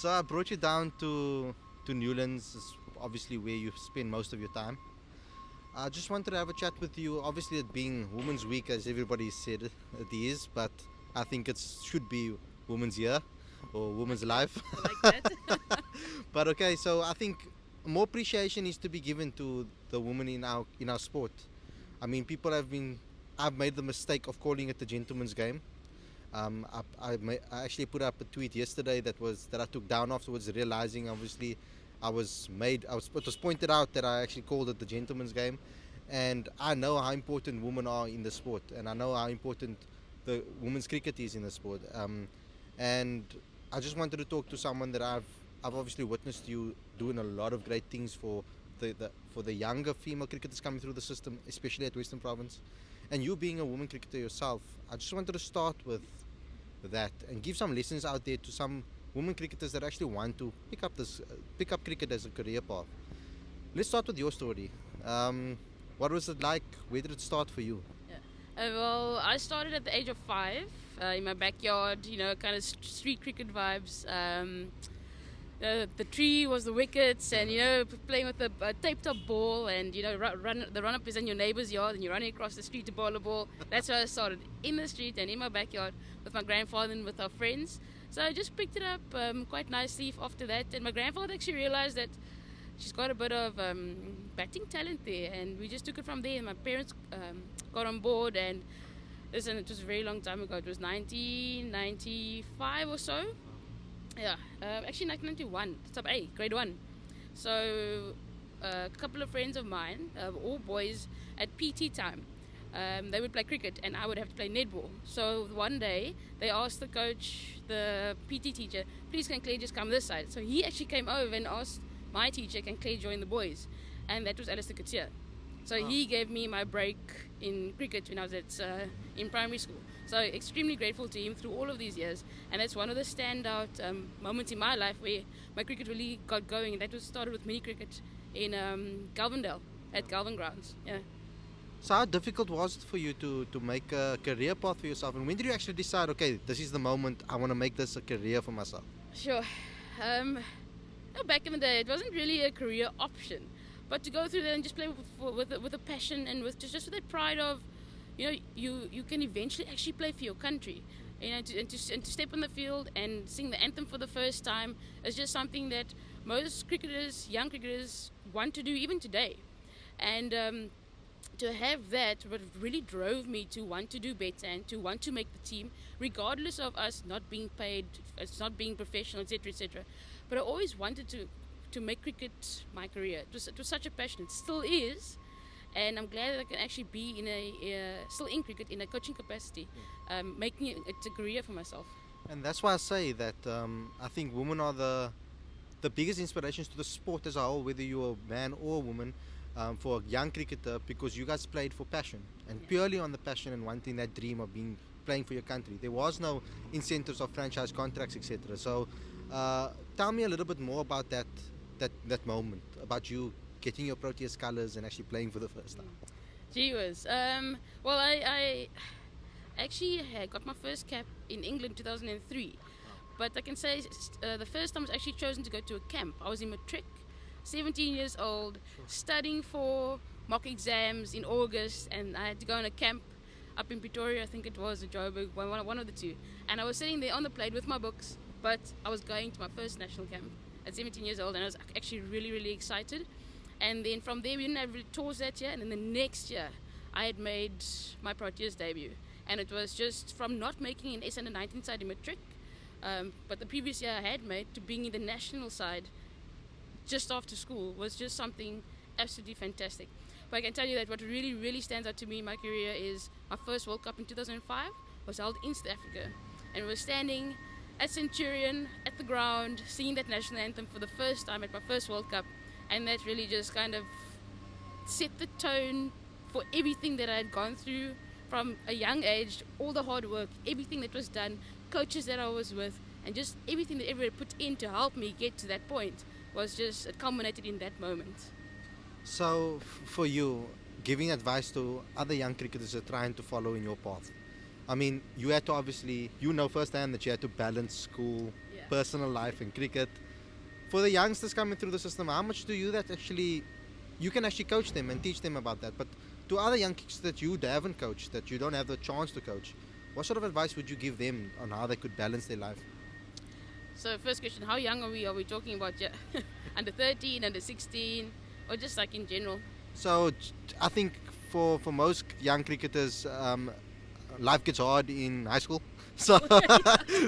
So I brought you down to Newlands, obviously where you spend most of your time. I just wanted to have a chat with you. Obviously, it being Women's Week, as everybody said it is, but I think it should be Women's Year or Women's Life. I like that. But okay, so I think more appreciation is to be given to the women in our sport. I mean, people have been. I've made the mistake of calling it the gentleman's game. I actually put up a tweet yesterday that I took down afterwards, realizing obviously it was pointed out that I actually called it the gentleman's game, and I know how important women are in the sport, and I know how important the women's cricket is in the sport. And I just wanted to talk to someone that I've obviously witnessed you doing a lot of great things for the younger female cricketers coming through the system, especially at Western Province. And you being a woman cricketer yourself, I just wanted to start with that and give some lessons out there to some women cricketers that actually want to pick up cricket as a career path. Let's start with your story. What was it like? Where did it start for you? Yeah. Well, I started at the age of 5 in my backyard, kind of street cricket vibes. The tree was the wickets, and playing with a taped up ball, and the run up is in your neighbor's yard, and you're running across the street to bowl a ball. That's where I started, in the street and in my backyard with my grandfather and with our friends. So I just picked it up quite nicely after that, and my grandfather actually realized that she's got a bit of batting talent there, and we just took it from there. And my parents got on board, and listen, it was a very long time ago. It was 1995 or so. Yeah, actually 1991, sub A, grade 1. So a couple of friends of mine, all boys, at PT time, they would play cricket and I would have to play netball. So one day they asked the coach, the PT teacher, please can Claire just come this side? So he actually came over and asked my teacher, can Claire join the boys? And that was Alistair Katia. So he gave me my break in cricket when I was in primary school. So extremely grateful to him through all of these years, and that's one of the standout moments in my life where my cricket really got going. And that was started with mini cricket in Galvindale at Galvin Grounds. Yeah. So how difficult was it for you to make a career path for yourself, and when did you actually decide, okay, this is the moment I want to make this a career for myself? Sure. Back in the day, it wasn't really a career option, but to go through there and just play with a passion and with just with that pride of, you can eventually actually play for your country, and to step on the field and sing the anthem for the first time is just something that most cricketers, young cricketers, want to do even today. And to have that, what really drove me to want to do better and to want to make the team, regardless of us not being paid, it's not being professional, etc., etc. But I always wanted to make cricket my career. It was such a passion. It still is. And I'm glad that I can actually be still in cricket in a coaching capacity, making it a career for myself. And that's why I say that I think women are the biggest inspirations to the sport as a whole, whether you're a man or a woman, for a young cricketer, because you guys played for passion and purely on the passion and wanting that dream of playing for your country. There was no incentives of franchise contracts, etc. So tell me a little bit more about that moment, about you getting your Proteas colours and actually playing for the first time. Gee whiz. Well, I actually got my first cap in England 2003. But I can say the first time I was actually chosen to go to a camp. I was in matric, 17 years old, studying for mock exams in August, and I had to go on a camp up in Pretoria, I think it was, or Joburg, one of the two. And I was sitting there on the plane with my books, but I was going to my first national camp at 17 years old, and I was actually really, really excited. And then from there, we didn't have really tours that year. And then the next year, I had made my Proteas debut. And it was just from not making an S under 19 side in matric, but the previous year I had made, to being in the national side just after school was just something absolutely fantastic. But I can tell you that what really, really stands out to me in my career is my first World Cup in 2005 was held in South Africa. And we were standing at Centurion, at the ground, singing that national anthem for the first time at my first World Cup. And that really just kind of set the tone for everything that I had gone through from a young age, all the hard work, everything that was done, coaches that I was with, and just everything that everybody put in to help me get to that point was just, it culminated in that moment. So for you, giving advice to other young cricketers that are trying to follow in your path, I mean, you had to obviously, firsthand that you had to balance school, Yeah. personal life and cricket. For the youngsters coming through the system, how much do you that actually you can actually coach them and teach them about that? But to other young kids that you haven't coached, that you don't have the chance to coach, what sort of advice would you give them on how they could balance their life? So first question, how young are we? Are we talking about under 13, under 16, or just like in general? So I think for most young cricketers, life gets hard in high school. So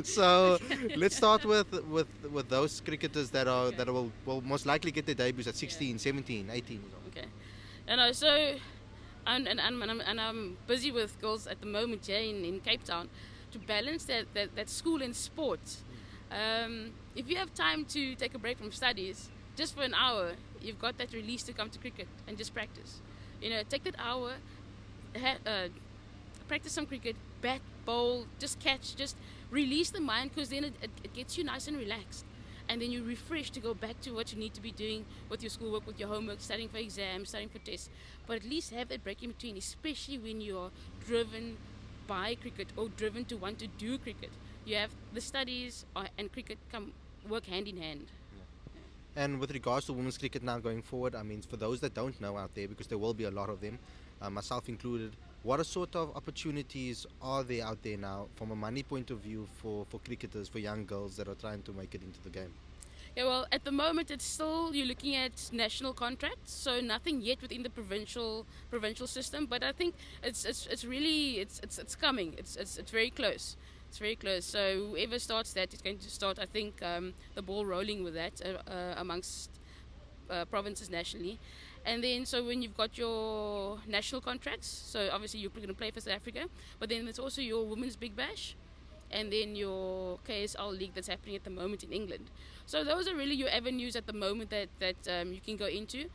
so let's start with those cricketers that are Okay. that will most likely get their debuts at 16, 17, 18. Okay. And so I'm busy with girls at the moment here in Cape Town to balance that school and sports. If you have time to take a break from studies, just for an hour, you've got that release to come to cricket and just practice. Take that hour, practice some cricket, bat, bowl, just catch, just release the mind, because then it gets you nice and relaxed. And then you refresh to go back to what you need to be doing with your schoolwork, with your homework, studying for exams, studying for tests. But at least have that break in between, especially when you're driven by cricket or driven to want to do cricket. You have the studies and cricket come work hand in hand. And with regards to women's cricket now going forward, I mean, for those that don't know out there, because there will be a lot of them, myself included, what sort of opportunities are there out there now from a money point of view for cricketers, for young girls that are trying to make it into the game? Yeah, well, at the moment it's still you're looking at national contracts, so nothing yet within the provincial system. But I think it's really it's coming. It's very close. It's very close. So whoever starts that is going to start, I think, the ball rolling with that amongst provinces nationally. And then, so when you've got your national contracts, so obviously you're going to play for South Africa, but then there's also your Women's Big Bash, and then your KSL League that's happening at the moment in England. So those are really your avenues at the moment that you can go into.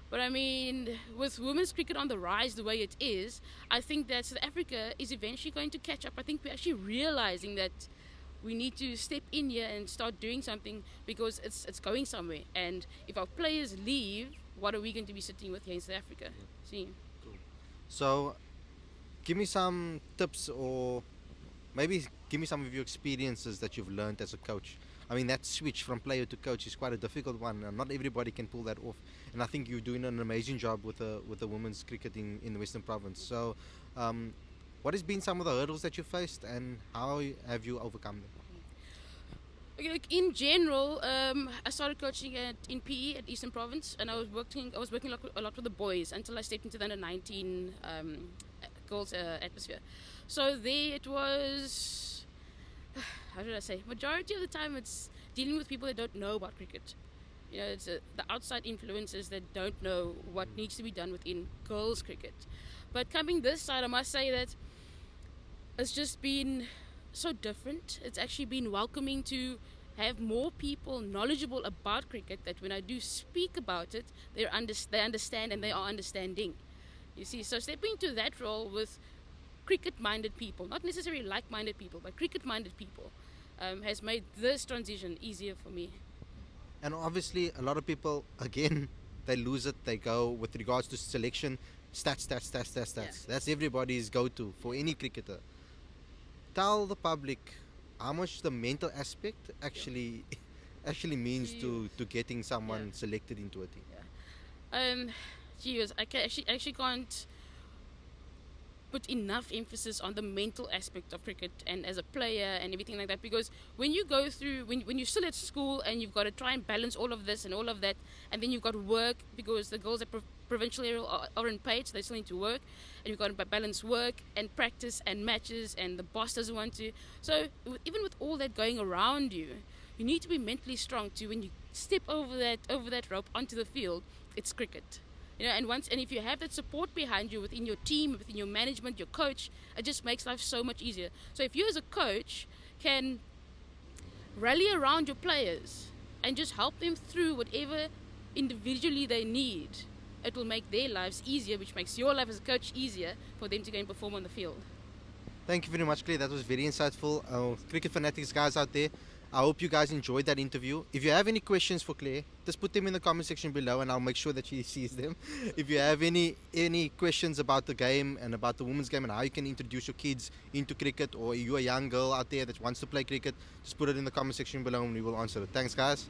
But I mean, with women's cricket on the rise the way it is, I think that South Africa is eventually going to catch up. I think we're actually realizing that we need to step in here and start doing something, because it's going somewhere. And if our players leave, what are we going to be sitting with here in South Africa? See? So, give me some tips, or maybe give me some of your experiences that you've learned as a coach. I mean, that switch from player to coach is quite a difficult one, and not everybody can pull that off. And I think you're doing an amazing job with the women's cricket in the Western Province. So, what has been some of the hurdles that you faced, and how have you overcome them? Okay, like in general, I started coaching in PE at Eastern Province, and I was working a lot with the boys until I stepped into the under 19 girls atmosphere. So there it was, how should I say? Majority of the time, it's dealing with people that don't know about cricket. It's the outside influences that don't know what needs to be done within girls cricket. But coming this side, I must say that it's just been so different. It's actually been welcoming to have more people knowledgeable about cricket, that when I do speak about it, they understand and they are understanding. You see, so stepping into that role with cricket-minded people, not necessarily like-minded people, but cricket-minded people, has made this transition easier for me. And obviously, a lot of people, again, they lose it. They go with regards to selection, stats. Yeah. That's everybody's go-to for any cricketer. Tell the public how much the mental aspect actually means to getting someone selected into a team. I actually can't put enough emphasis on the mental aspect of cricket and as a player and everything like that, because when you go through when you're still at school and you've got to try and balance all of this and all of that, and then you've got work, because the girls at provincial area aren't paid, so they still need to work, and you've got to balance work and practice and matches, and the boss doesn't want to. So even with all that going around you, you need to be mentally strong to, when you step over that rope onto the field, it's cricket. And if you have that support behind you within your team, within your management, your coach, it just makes life so much easier. So if you as a coach can rally around your players and just help them through whatever individually they need, it will make their lives easier, which makes your life as a coach easier for them to go and perform on the field. Thank you very much, Claire. That was very insightful. Cricket fanatics guys out there, I hope you guys enjoyed that interview. If you have any questions for Claire, just put them in the comment section below and I'll make sure that she sees them. If you have any questions about the game and about the women's game and how you can introduce your kids into cricket, or you're a young girl out there that wants to play cricket, just put it in the comment section below and we will answer it. Thanks guys.